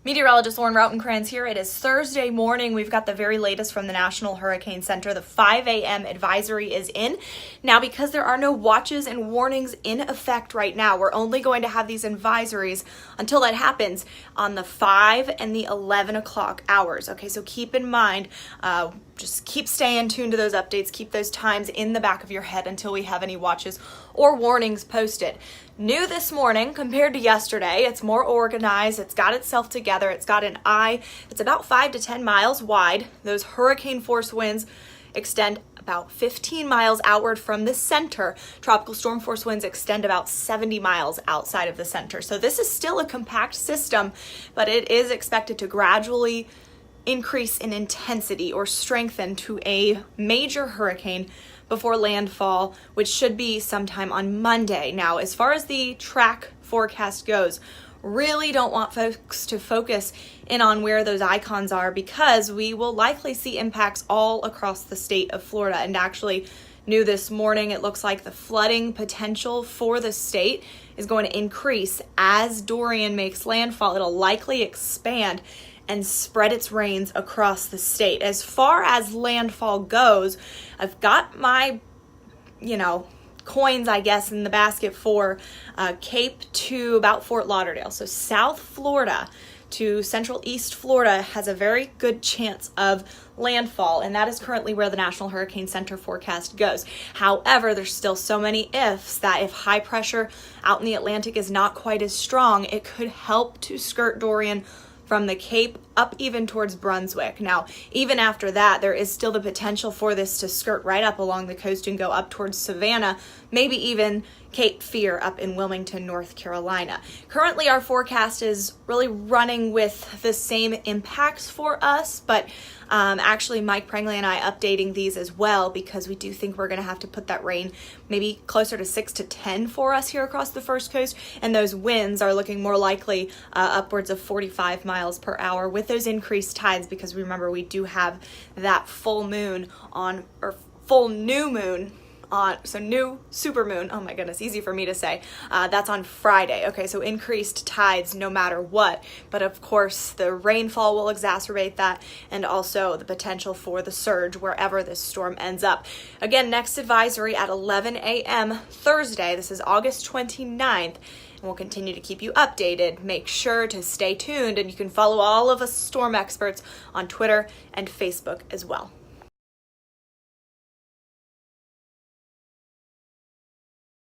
Meteorologist Lauren Rautenkranz here. It is Thursday morning. We've got the very latest from the National Hurricane Center. The 5 a.m. advisory is in. Now, because there are no watches and warnings in effect right now, we're only going to have these advisories until that happens on the 5 and the 11 o'clock hours. Okay, so keep in mind, just keep staying tuned to those updates. Keep those times in the back of your head until we have any watches or warnings posted. New this morning compared to yesterday, it's more organized, it's got itself together, it's got an eye, it's about 5 to 10 miles wide. Those hurricane force winds extend about 15 miles outward from the center. Tropical storm force winds extend about 70 miles outside of the center. So this is still a compact system, but it is expected to gradually increase in intensity or strengthen to a major hurricane before landfall, which should be sometime on Monday. Now, as far as the track forecast goes, really don't want folks to focus in on where those icons are, because we will likely see impacts all across the state of Florida. And actually, new this morning, it looks like the flooding potential for the state is going to increase as Dorian makes landfall. It'll likely expand and spread its rains across the state. As far as landfall goes, I've got my, coins, I guess, in the basket for Cape to about Fort Lauderdale. So South Florida to Central East Florida has a very good chance of landfall, and that is currently where the National Hurricane Center forecast goes. However, there's still so many ifs that if high pressure out in the Atlantic is not quite as strong, it could help to skirt Dorian from the Cape up even towards Brunswick. Now, even after that, there is still the potential for this to skirt right up along the coast and go up towards Savannah, maybe even Cape Fear up in Wilmington, North Carolina. Currently, our forecast is really running with the same impacts for us, but actually Mike Prangley and I updating these as well, because we do think we're going to have to put that rain maybe closer to 6 to 10 for us here across the first coast, and those winds are looking more likely upwards of 45 miles per hour with those increased tides, because remember, we do have that full moon on, or full new moon on, so new supermoon, oh my goodness, easy for me to say, that's on Friday. Okay, so increased tides no matter what, but of course the rainfall will exacerbate that, and also the potential for the surge wherever this storm ends up. Again, next advisory at 11 a.m. Thursday. This is August 29th. And we'll continue to keep you updated. Make sure to stay tuned, and you can follow all of us storm experts on Twitter and Facebook as well.